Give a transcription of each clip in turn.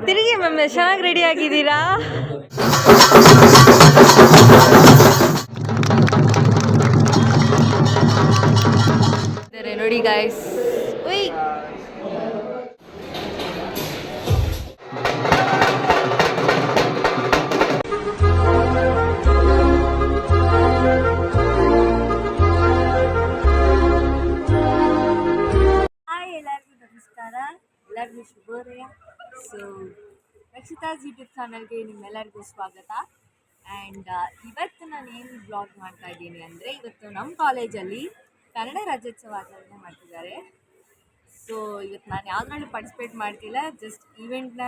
ತಿರುಗಿ ಮ್ಯಾಮ್ ಚೆನ್ನಾಗಿ ರೆಡಿ ಆಗಿದ್ದೀರಾ? ನೋಡಿ ಗಾಯ್ಸ್, ಉಯ್ ಎಲ್ಲರಿಗೂ ಶುಭೋದಯ. ಸೊ ರಕ್ಷಿತಾಸ್ ಯೂಟ್ಯೂಬ್ ಚಾನಲ್ಗೆ ನಿಮ್ಮೆಲ್ಲರಿಗೂ ಸ್ವಾಗತ. ಆ್ಯಂಡ್ ಇವತ್ತು ನಾನು ಏನು ಬ್ಲಾಗ್ ಮಾಡ್ತಾ ಇದ್ದೀನಿ ಅಂದರೆ, ಇವತ್ತು ನಮ್ಮ ಕಾಲೇಜಲ್ಲಿ ಕನ್ನಡ ರಾಜ್ಯೋತ್ಸವ ಆಚರಣೆ ಮಾಡ್ತಿದ್ದಾರೆ. ಸೊ ಇವತ್ತು ನಾನು ಯಾವುದ್ರಲ್ಲೂ ಪಾರ್ಟಿಸಿಪೇಟ್ ಮಾಡ್ತಿಲ್ಲ, ಜಸ್ಟ್ ಈವೆಂಟ್ನ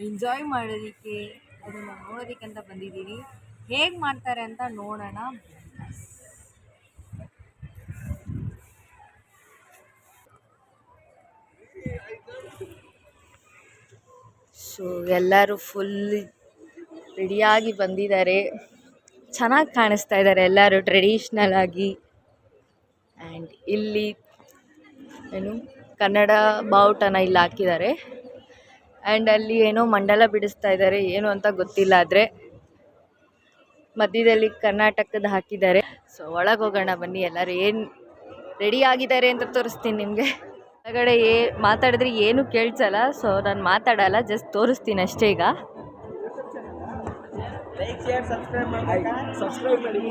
ಎಂಜಾಯ್ ಮಾಡೋದಕ್ಕೆ, ಅದನ್ನು ನೋಡೋದಕ್ಕಂತ ಬಂದಿದ್ದೀನಿ. ಹೇಗೆ ಮಾಡ್ತಾರೆ ಅಂತ ನೋಡೋಣ. ಸೊ ಎಲ್ಲರೂ ಫುಲ್ ರೆಡಿಯಾಗಿ ಬಂದಿದ್ದಾರೆ, ಚೆನ್ನಾಗಿ ಕಾಣಿಸ್ತಾ ಇದ್ದಾರೆ ಎಲ್ಲರೂ ಟ್ರೆಡಿಷ್ನಲ್ ಆಗಿ. ಆ್ಯಂಡ್ ಇಲ್ಲಿ ಏನು ಕನ್ನಡ ಬಾವುಟನ ಇಲ್ಲಿ ಹಾಕಿದ್ದಾರೆ. ಆ್ಯಂಡ್ ಅಲ್ಲಿ ಏನೋ ಮಂಡಲ ಬಿಡಿಸ್ತಾ ಇದ್ದಾರೆ, ಏನು ಅಂತ ಗೊತ್ತಿಲ್ಲ. ಆದರೆ ಮಧ್ಯದಲ್ಲಿ ಕರ್ನಾಟಕದ ಹಾಕಿದ್ದಾರೆ. ಸೊ ಒಳಗೆ ಹೋಗೋಣ ಬನ್ನಿ, ಎಲ್ಲರೂ ಏನು ರೆಡಿ ಆಗಿದ್ದಾರೆ ಅಂತ ತೋರಿಸ್ತೀನಿ ನಿಮಗೆ. ಹೊರಗಡೆ ಮಾತಾಡಿದ್ರೆ ಏನು ಕೇಳಿಸಲ್ಲ, ಸೊ ನಾನು ಮಾತಾಡಲ್ಲ, ಜಸ್ಟ್ ತೋರಿಸ್ತೀನಿ ಅಷ್ಟೇ. ಈಗ ಸಬ್ಸ್ಕ್ರೈಬ್ ಮಾಡಿ.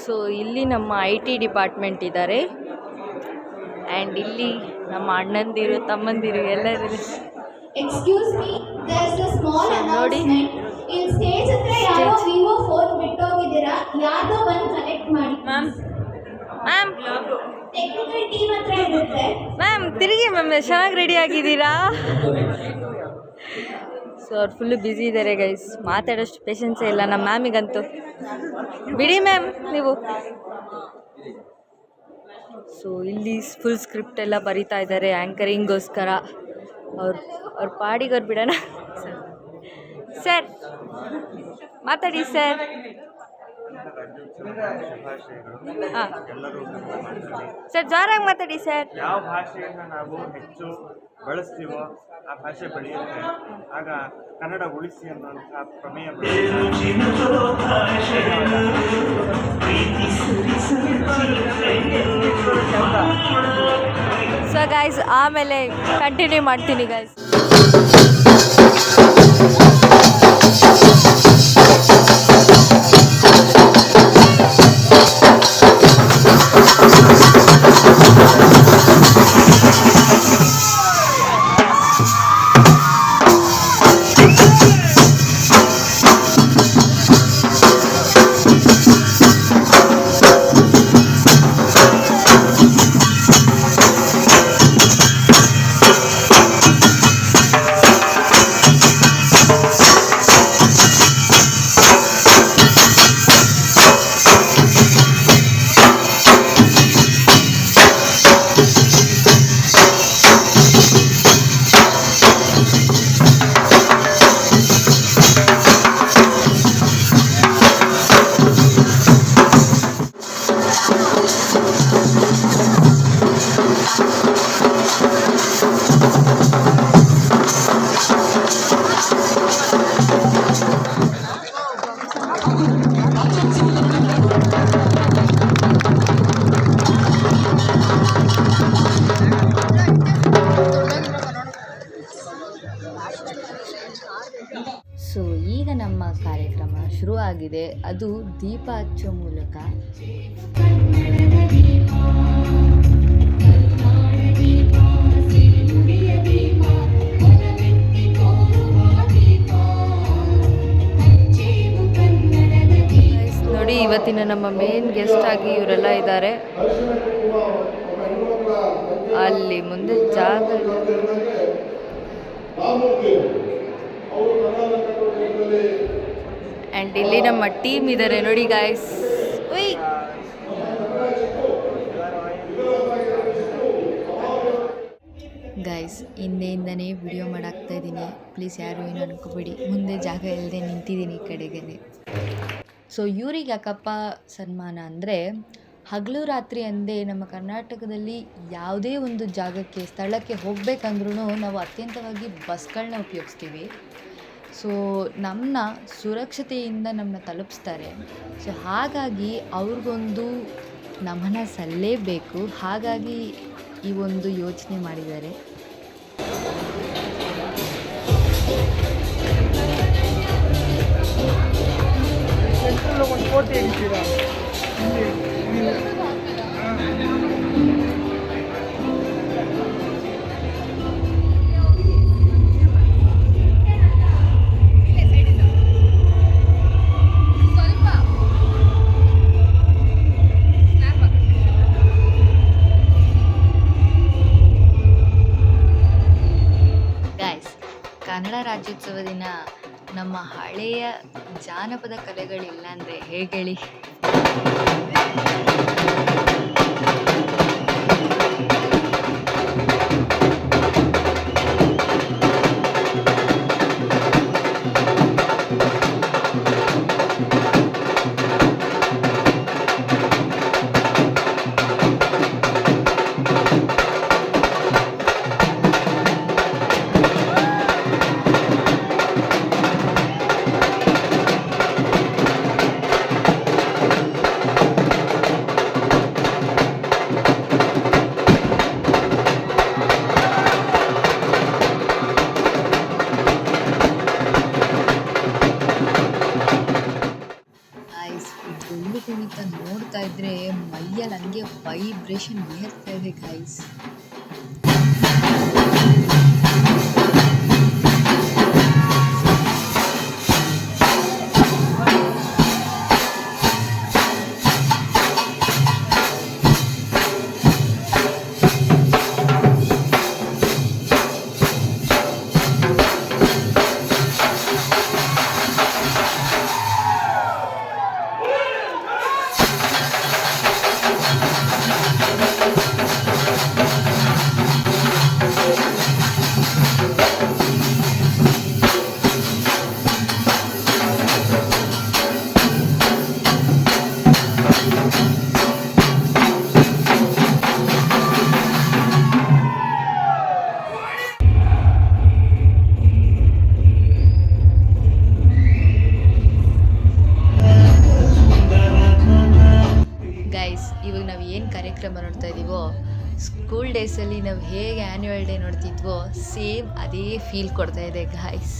ಸೊ ಇಲ್ಲಿ ನಮ್ಮ IT ಡಿಪಾರ್ಟ್ಮೆಂಟ್ ಇದ್ದಾರೆ. ಆ್ಯಂಡ್ ಇಲ್ಲಿ ನಮ್ಮ ಅಣ್ಣಂದಿರು ತಮ್ಮಂದಿರು ಎಲ್ಲರೂ ನೋಡಿ. ಮ್ಯಾಮ್ ತಿರುಗಿ ಮ್ಯಾಮ್ ಚೆನ್ನಾಗಿ ರೆಡಿ ಆಗಿದ್ದೀರಾ? ಸೊ ಅವ್ರು ಫುಲ್ಲು ಬ್ಯುಸಿ ಇದ್ದಾರೆ ಗೈಸ್, ಮಾತಾಡೋಷ್ಟು ಪೇಷನ್ಸೇ ಇಲ್ಲ ನಮ್ಮ ಮ್ಯಾಮಿಗಂತೂ. ಬಿಡಿ ಮ್ಯಾಮ್ ನೀವು. ಸೊ ಇಲ್ಲಿ ಫುಲ್ ಸ್ಕ್ರಿಪ್ಟ್ ಎಲ್ಲ ಬರಿತಾ ಇದ್ದಾರೆ ಆ್ಯಂಕರಿಂಗೋಸ್ಕರ. ಅವ್ರ ಪಾಡಿಗವ್ರು ಬಿಡೋಣ. ಸರ್ ಮಾತಾಡಿ ಸರ್. ಹಾಂ ಸರ್ ಜೋರಾಗಿ ಮಾತಾಡಿ ಸರ್. ಯಾವ ಭಾಷೆಯನ್ನು ನಾವು ಹೆಚ್ಚು ಬಳಸ್ತೀವೋ ಆ ಭಾಷೆ ಬೆಳೆಯುತ್ತೆ, ಆಗ ಕನ್ನಡ ಉಳಿಸಿ ಅನ್ನುವಂಥ ಪ್ರಮೇಯ. ಸೊ ಗೈಸ್ ಆಮೇಲೆ ಕಂಟಿನ್ಯೂ ಮಾಡ್ತೀನಿ ಗೈಸ್. ಸೊ ಈಗ ನಮ್ಮ ಕಾರ್ಯಕ್ರಮ ಶುರು ಆಗಿದೆ, ಅದು ದೀಪ ಹಚ್ಚೋ ಮೂಲಕ. ನೋಡಿ ಇವತ್ತಿನ ನಮ್ಮ ಮೇನ್ ಗೆಸ್ಟ್ ಆಗಿ ಇವರೆಲ್ಲ ಇದ್ದಾರೆ. ಅಲ್ಲಿ ಮುಂದೆ ಜಾಗ ಆ್ಯಂಡ್ ಇಲ್ಲಿ ನಮ್ಮ ಟೀಮ್ ಇದ್ದಾರೆ ನೋಡಿ ಗಾಯ್ಸ್. ಉಯ್ ಗೈಸ್ ಗೈಸ್, ಹಿಂದೆಯಿಂದನೇ ವಿಡಿಯೋ ಮಾಡಾಕ್ತಾ ಇದ್ದೀನಿ. ಪ್ಲೀಸ್ ಯಾರು ಏನು ಅನ್ಕೋಬೇಡಿ, ಮುಂದೆ ಜಾಗ ಇಲ್ಲದೆ ನಿಂತಿದ್ದೀನಿ ಈ ಕಡೆಗೇ. ಸೊ ಇವ್ರಿಗೆ ಯಾಕಪ್ಪ ಸನ್ಮಾನ ಅಂದರೆ, ಹಗಲು ರಾತ್ರಿ ಅಂದೇ ನಮ್ಮ ಕರ್ನಾಟಕದಲ್ಲಿ ಯಾವುದೇ ಒಂದು ಜಾಗಕ್ಕೆ ಸ್ಥಳಕ್ಕೆ ಹೋಗಬೇಕಂದ್ರೂ ನಾವು ಅತ್ಯಂತವಾಗಿ ಬಸ್ಗಳನ್ನ ಉಪಯೋಗಿಸ್ತೀವಿ. ಸೊ ನಮ್ಮನ್ನ ಸುರಕ್ಷತೆಯಿಂದ ನಮ್ಮನ್ನ ತಲುಪಿಸ್ತಾರೆ. ಸೊ ಹಾಗಾಗಿ ಅವ್ರಿಗೊಂದು ನಮನ ಸಲ್ಲೇಬೇಕು. ಹಾಗಾಗಿ ಈ ಒಂದು ಯೋಚನೆ ಮಾಡಿದ್ದಾರೆ. ಒಂದು ಕೋಟೆ ಇದ್ದೀರಾ ಕನ್ನಡ ರಾಜ್ಯೋತ್ಸವ ದಿನ ನಮ್ಮ ಹಳೆಯ ಜಾನಪದ ಕಲೆಗಳಿಲ್ಲ ಅಂದರೆ ಹೇಗೆ ಹೇಳಿ? ಡೊಳ್ಳು ಕುಣಿತ ನೋಡ್ತಾ ಇದ್ರೆ ಮೈಯಲ್ಲಿ ಹಂಗೆ ವೈಬ್ರೇಷನ್ ಏರ್ತಾ ಇದೆ ಗೈಸ್. ಇವಾಗ ನಾವು ಏನು ಕಾರ್ಯಕ್ರಮ ನೋಡ್ತಾ ಇದ್ದೀವೋ, ಸ್ಕೂಲ್ ಡೇಸಲ್ಲಿ ನಾವು ಹೇಗೆ ಆ್ಯನ್ಯುವಲ್ ಡೇ ನೋಡ್ತಿದ್ವೋ ಸೇಮ್ ಅದೇ ಫೀಲ್ ಕೊಡ್ತಾ ಇದೆ ಗಾಯ್ಸ್.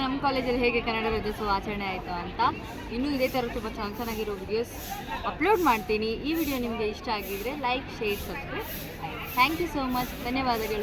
ನಮ್ಮ ಕಾಲೇಜಲ್ಲಿ ಹೇಗೆ ಕನ್ನಡ ರಾಜ್ಯೋತ್ಸವ ಆಚರಣೆ ಆಯಿತು ಅಂತ ಇನ್ನೂ ಇದೇ ಥರ ತುಂಬ ಚೆನ್ನಾಗಿರೋ ವಿಡಿಯೋಸ್ ಅಪ್ಲೋಡ್ ಮಾಡ್ತೀನಿ. ಈ ವಿಡಿಯೋ ನಿಮಗೆ ಇಷ್ಟ ಆಗಿದ್ರೆ like, share, subscribe. Thank you so much. ಧನ್ಯವಾದಗಳು.